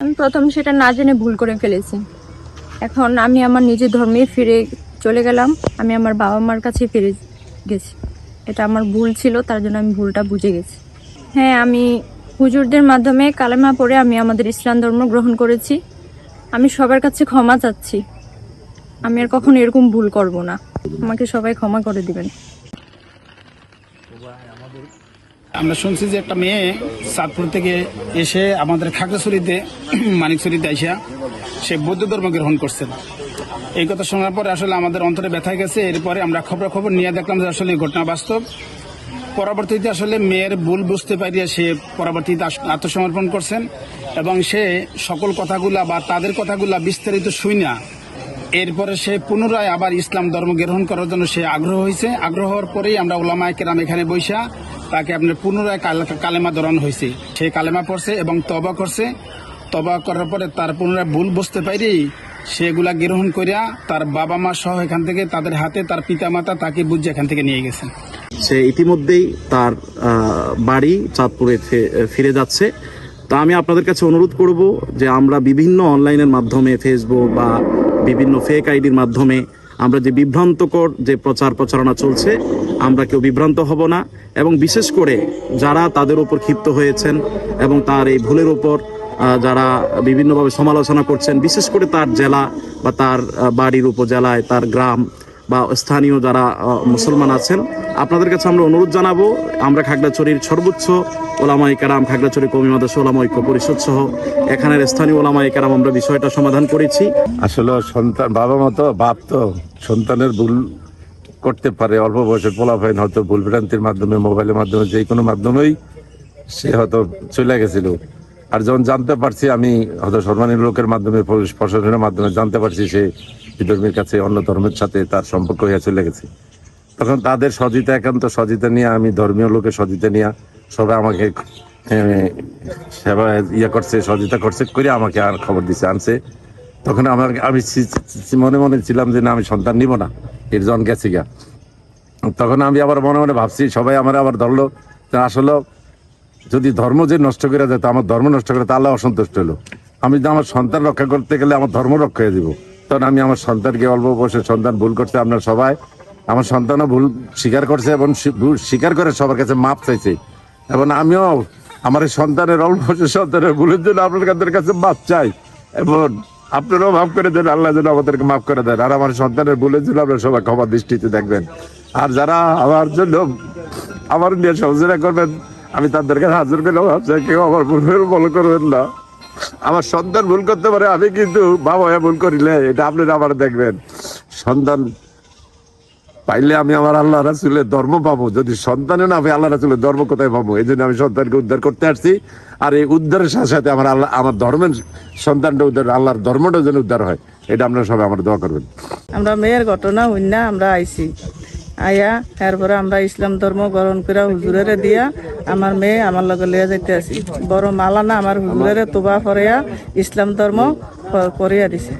আমি প্রথম সেটা না জেনে ভুল করে ফেলেছি। এখন আমি আমার নিজের ধর্মে ফিরে চলে গেলাম। আমি আমার বাবা মার কাছে ফিরে গেছি। এটা আমার ভুল ছিল, তার জন্য আমি ভুলটা বুঝে গেছি। হ্যাঁ, আমি হুজুরদের মাধ্যমে কালেমা পড়ে আমি আমাদের ইসলাম ধর্ম গ্রহণ করেছি। আমি সবার কাছে ক্ষমা চাচ্ছি। আমি আর কখনো এরকম ভুল করব না। আমাকে সবাই ক্ষমা করে দিবেন। আমরা শুনছি যে একটা মেয়ে চাঁদপুর থেকে এসে আমাদের খাগড়াছড়িতে মানিকছড়িতে আইসা সে বৌদ্ধ ধর্ম গ্রহণ করছেন। এই কথা শোনার পরে আসলে আমাদের অন্তরে ব্যথা গেছে। এরপরে আমরা খবর নিয়ে দেখলাম যে আসলে এই ঘটনা বাস্তব। পরবর্তীতে আসলে মেয়ের ভুল বুঝতে পারিয়ে সে পরবর্তীতে আত্মসমর্পণ করছেন এবং সে সকল কথাগুলা বা তাদের কথাগুলা বিস্তারিত শুইনা এরপরে সে পুনরায় আবার ইসলাম ধর্ম গ্রহণ করার জন্য সে আগ্রহ হয়েছে। আগ্রহ হওয়ার পরেই আমরা ওলামায়ে কেরাম এখানে বৈশা তাকে আপনার পুনরায় কালেমা ধরানো হয়েছে। সে কালেমা পড়ছে এবং তওবা করছে। তওবা করার পরে তার পুনরায় ভুল বুঝতে পারেই সেগুলা গ্রহণ করিয়া তার বাবা মা সহ এখান থেকে তাদের হাতে তার পিতামাতা তাকে বুঝে এখান থেকে নিয়ে গেছেন। সে ইতিমধ্যেই তার বাড়ি চাঁদপুরে ফিরে যাচ্ছে। তো আমি আপনাদের কাছে অনুরোধ করব যে আমরা বিভিন্ন অনলাইনের মাধ্যমে ফেসবুক বা বিভিন্ন ফেক আইডির মাধ্যমে আমরা যে বিভ্রান্তকর যে প্রচারণা চলছে আমরা কেউ বিভ্রান্ত হব না। এবং বিশেষ করে যারা তাদের উপর ক্ষিপ্ত হয়েছেন এবং তার এই ভুলের উপর যারা বিভিন্নভাবে সমালোচনা করছেন, বিশেষ করে তার জেলা বা তার বাড়ির উপজেলায় তার গ্রাম বা স্থানীয় যারা মুসলমান আছেন, আপনাদের কাছে আমরা অনুরোধ জানাবো, আমরা খাগড়াছড়ির সর্বোচ্চ ওলামায়ে কেরাম, খাগড়াছড়ি কওমি মাদ্রাসা ওলামা ঐক্য পরিষদ সহ এখানের স্থানীয় ওলামায়ে কেরাম আমরা বিষয়টা সমাধান করেছি। আসলে সন্তান বাবা মা তো বাপ তো সন্তানের ভুল করতে পারে। অল্প বয়সের পোলাপাইন হয়তো ভুল ভ্রান্তির মাধ্যমে, মোবাইলের মাধ্যমে, যে কোনো মাধ্যমেই সে হয়তো চলে গেছিল। আর যখন জানতে পারছি, আমি হয়তো সম্মানীয় লোকের মাধ্যমে, পুলিশ প্রশাসনের মাধ্যমে জানতে পারছি সে বিধর্মীর কাছে অন্য ধর্মের সাথে তার সম্পর্ক হয়ে চলে গেছে, তখন তাদের সহযোগিতা, একান্ত সহযোগিতা নিয়ে, আমি ধর্মীয় লোকের সহযোগিতা নিয়ে সবাই আমাকে সেবা করছে, সহযোগিতা করছে করে আমাকে আর খবর দিচ্ছে, আনছে। তখন আমি মনে মনে ছিলাম যে না, আমি সন্তান নিব না, এর জন গেছে গা। তখন আমি আবার মনে মনে ভাবছি, সবাই আমার আবার ধরলো আসলে যদি ধর্ম যে নষ্ট করে যেত, আমার ধর্ম নষ্ট করে, তাহলে অসন্তুষ্ট হলো। আমি যদি আমার সন্তান রক্ষা করতে গেলে আমার ধর্ম রক্ষা হয়ে দিব, তখন আমি আমার সন্তানকে, অল্প বয়সে সন্তান ভুল করছে, আপনার সবাই আমার সন্তানও ভুল স্বীকার করছে এবং স্বীকার করে সবার কাছে মাপ চাইছে। এবং আমিও আমার এই সন্তানের, অল্প বয়সের সন্তানের ভুলের জন্য আপনাদের কাছে মাপ চাই এবং আপনারাও মাফ করে দেন। আল্লাহ যেন আমাদেরকে মাফ করে দেন। আর আমার সন্তানের ভুলের জন্য আপনারা সবাই ক্ষমা দৃষ্টিতে দেখবেন। আর যারা আমার জন্য আমার নিয়ে সহযোগিতা করবেন, আমি তাদের কাছে হাজির করলাম, কেউ আমার ভুল ফলো করবেন না। আমার সন্তান ভুল করতে পারে, আমি কিন্তু বাবা হয়ে ভুল করিলে এটা আপনারা আবার দেখবেন। সন্তান পাইলে আমি আমার আল্লাহ রাসূলের ধর্ম পাবো, যদি সন্তানে না আমি আল্লাহ রাসূলের ধর্ম কোথায় পাবো? এই জন্য আমি সন্তানকে উদ্ধার করতে আসছি। আর এই উদ্ধারের সাথে সাথে আমার ধর্মের সন্তানটা উদ্ধার, আল্লাহর ধর্মটা যেন উদ্ধার হয়, এটা আপনারা সবাই আমার দোয়া করবেন। আমরা মেয়ের ঘটনা হইনা আমরা আইছি, আয়া এরপরে আমরা ইসলাম ধর্ম গ্রহণ করে হুজুরের দিয়া আমার মেয়ে আমার লগে লিয়া যাইতে আছি। বড় মালানা আমার হুজুরের তোবা ফরিয়া ইসলাম ধর্ম করিয়া দিছে।